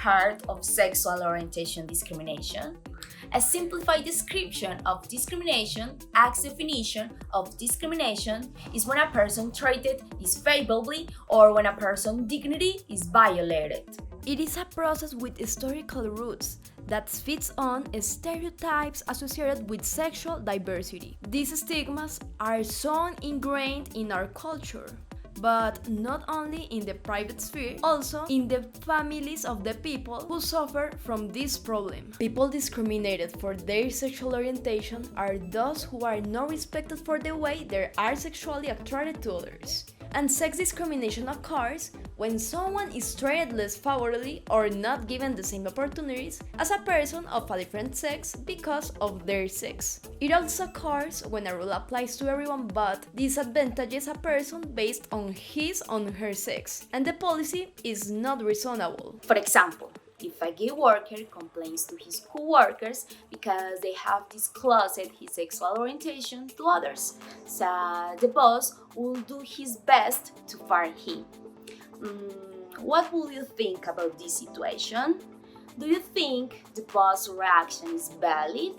heard of sexual orientation discrimination? A simplified description of discrimination, as definition of discrimination, is when a person treated disfavorably or when a person's dignity is violated. It is a process with historical roots that fits on stereotypes associated with sexual diversity. These stigmas are so ingrained in our culture, but not only in the private sphere, also in the families of the people who suffer from this problem. People discriminated for their sexual orientation are those who are not respected for the way they are sexually attracted to others. And sex discrimination occurs when someone is treated less favorably or not given the same opportunities as a person of a different sex because of their sex. It also occurs when a rule applies to everyone but disadvantages a person based on his or her sex, and the policy is not reasonable. For example, if a gay worker complains to his co-workers because they have disclosed his sexual orientation to others, so the boss will do his best to fire him. What would you think about this situation? Do you think the boss' reaction is valid?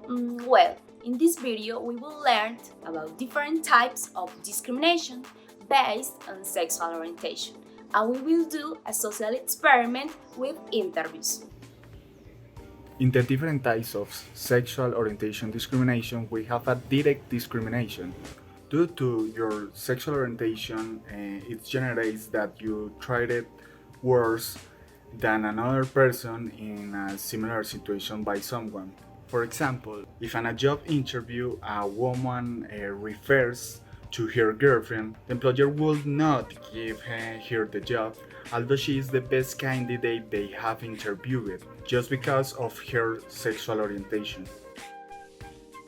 Well, in this video we will learn about different types of discrimination based on sexual orientation, and we will do a social experiment with interviews. In the different types of sexual orientation discrimination, we have a direct discrimination. Due to your sexual orientation, it generates that you treated worse than another person in a similar situation by someone. For example, if in a job interview a woman refers to her girlfriend, the employer will not give her the job, although she is the best candidate they have interviewed, just because of her sexual orientation.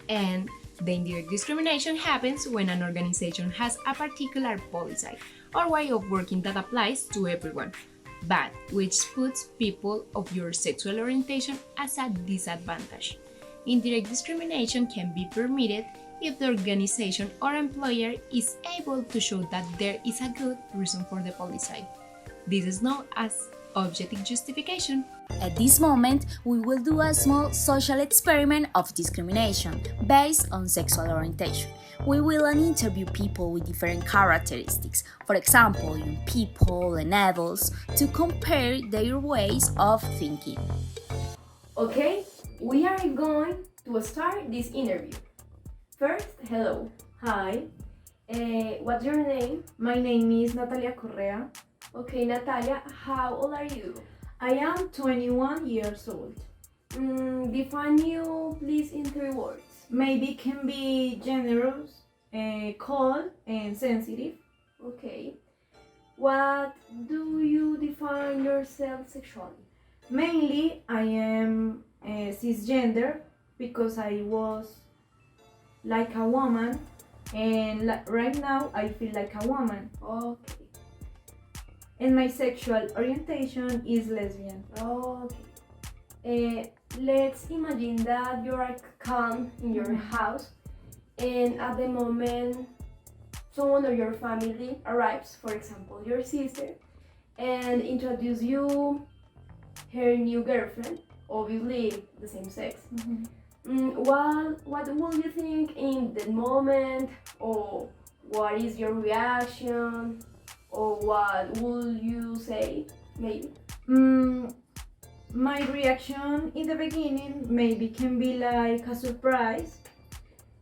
And the indirect discrimination happens when an organization has a particular policy or way of working that applies to everyone, but which puts people of your sexual orientation as a disadvantage. Indirect discrimination can be permitted if the organization or employer is able to show that there is a good reason for the policy. This is known as objective justification. At this moment, we will do a small social experiment of discrimination based on sexual orientation. We will interview people with different characteristics, for example, young people and adults, to compare their ways of thinking. Okay, we are going to start this interview. First, hello. Hi, What's your name? my name is Natalia Correa. Okay, Natalia, how old are you? I am 21 years old. Define you, please, in 3 words. Maybe can be generous, cold, and sensitive. Okay. What do you define yourself sexually? Mainly, I am cisgender because I was like a woman, and right now I feel like a woman. Okay. And my sexual orientation is lesbian. Okay. Let's imagine that you are calm in your house, and at the moment someone of your family arrives, for example your sister, and introduce you her new girlfriend, obviously the same sex. What will you think in the moment, or what is your reaction, or what will you say, maybe? My reaction in the beginning maybe can be like a surprise,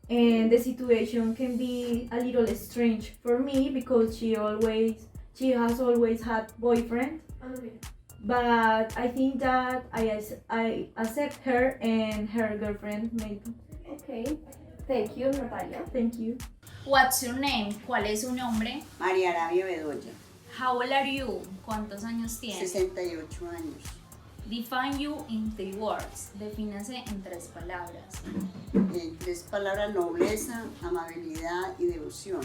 and the situation can be a little strange for me because she has always had boyfriend. Okay. But I think that I accept her and her girlfriend maybe. Okay. Thank you, Natalia. Thank you. What's your name? ¿Cuál es su nombre? María Arabia Bedoya, How old are you? ¿Cuántos años tienes? 68 años. Define you in 3 words. Defínase en 3 palabras. 3 palabras: nobleza, amabilidad y devoción.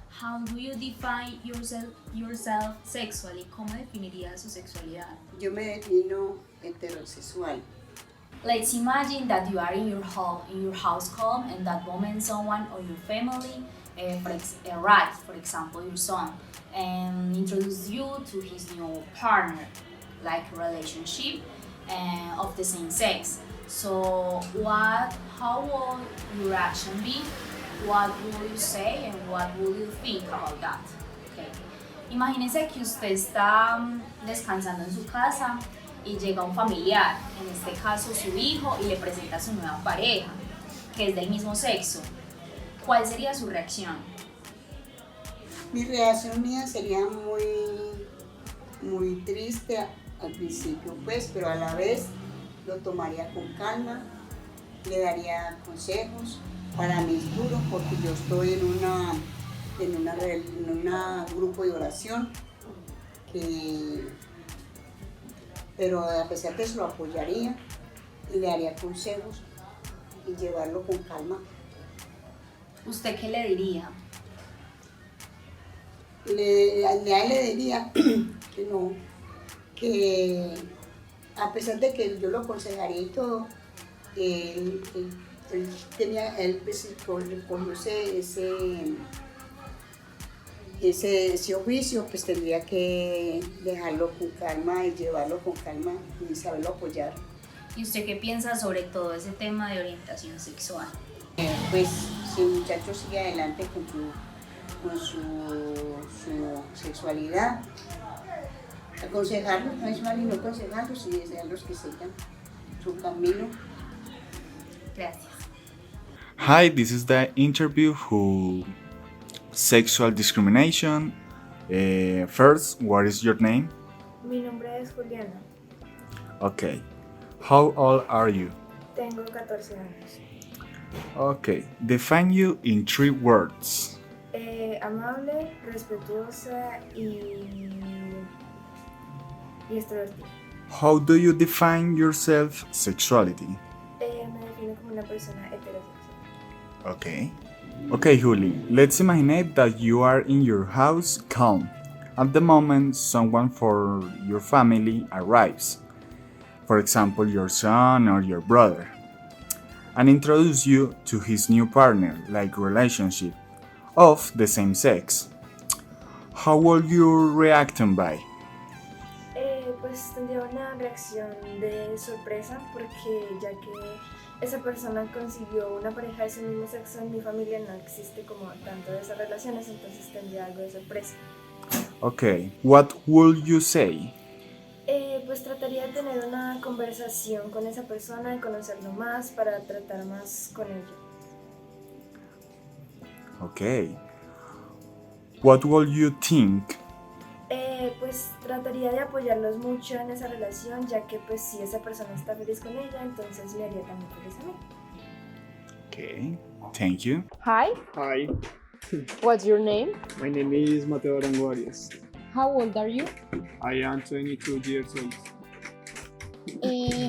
How do you define yourself sexually? ¿Cómo definiría su sexualidad? Yo me defino heterosexual. Let's imagine that you are in your household, and that moment someone or your family arrives, for example your son, and introduce you to his new partner. like a relationship of the same sex. So, how will your reaction be? What will you say and what will you think about that? Okay. Imagínese que usted está descansando en su casa y llega un familiar, en este caso su hijo, y le presenta a su nueva pareja, que es del mismo sexo. ¿Cuál sería su reacción? Mi reacción mía sería muy triste al principio, pues, pero a la vez lo tomaría con calma, le daría consejos. Para mí es duro porque yo estoy en un grupo de oración, pero a pesar de eso lo apoyaría y le daría consejos y llevarlo con calma. ¿Usted qué le diría? Le diría que no, que a pesar de que yo lo aconsejaría y todo, él pues, cogió ese oficio, pues tendría que dejarlo con calma y llevarlo con calma y saberlo apoyar. ¿Y usted qué piensa sobre todo ese tema de orientación sexual? Pues si el muchacho sigue adelante con su sexualidad, aconsejarlos, no es malo y no aconsejarlos y desearlos que sigan su camino. Gracias. Hi, this is the interview who sexual discrimination. First, what is your name? Mi nombre es Juliana, Okay. How old are you? tengo 14 años. Okay. Define you in 3 words. Amable, respetuosa y extrovertida. How do you define yourself sexuality? Me defino como una persona heterosexual. Okay. Okay, Juli, let's imagine that you are in your house calm. At the moment, someone for your family arrives. For example, your son or your brother. And introduce you to his new partner, like relationship, of the same sex. How will you react and by? Pues tendría una reacción de sorpresa porque ya que esa persona consiguió una pareja de su mismo sexo, en mi familia no existe como tanto de esas relaciones, entonces tendría algo de sorpresa. Okay, what will you say? Pues trataría de tener una conversación con esa persona y conocerlo más para tratar más con ella. Okay. What will you think? Pues trataría de apoyarlos mucho en esa relación, ya que pues si esa persona está feliz con ella, entonces me haría también feliz a mí. Okay, thank you. Hi, Hi, what's your name? my name is Mateo Arango Arias. How old are you? I am 22 years old.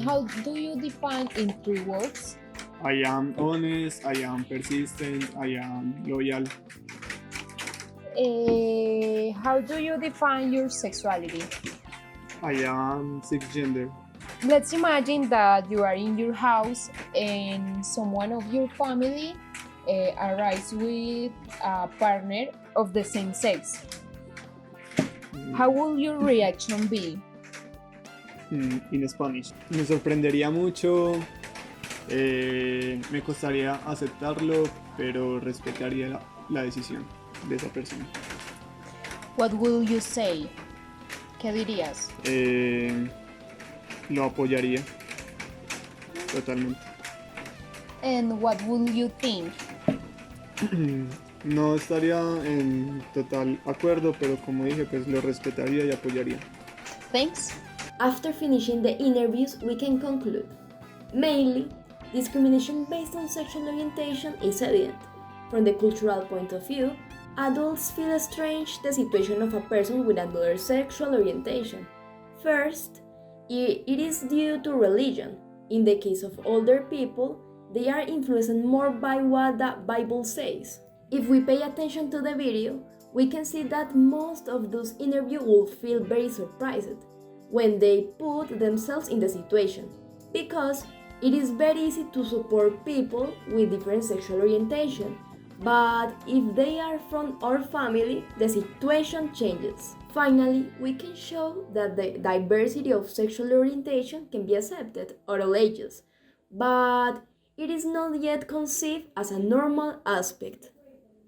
How do you define in 3 words? I am honest, I am persistent, I am loyal. How do you define your sexuality? I am cisgender. Let's imagine that you are in your house and someone of your family arrives with a partner of the same sex. How will your reaction be? In Spanish. Me sorprendería mucho, me costaría aceptarlo, pero respetaría la decisión de esa persona. What will you say? ¿Qué dirías? Lo apoyaría totalmente. And what will you think? No estaría en total acuerdo, pero como dije, pues lo respetaría y apoyaría. Thanks. After finishing the interviews, we can conclude. Mainly, discrimination based on sexual orientation is evident. From the cultural point of view, adults feel strange the situation of a person with another sexual orientation. First, it is due to religion. In the case of older people, they are influenced more by what the Bible says. If we pay attention to the video, we can see that most of those interviewed will feel very surprised when they put themselves in the situation, because it is very easy to support people with different sexual orientation, But if they are from our family, the situation changes. Finally, we can show that the diversity of sexual orientation can be accepted at all ages, but it is not yet conceived as a normal aspect.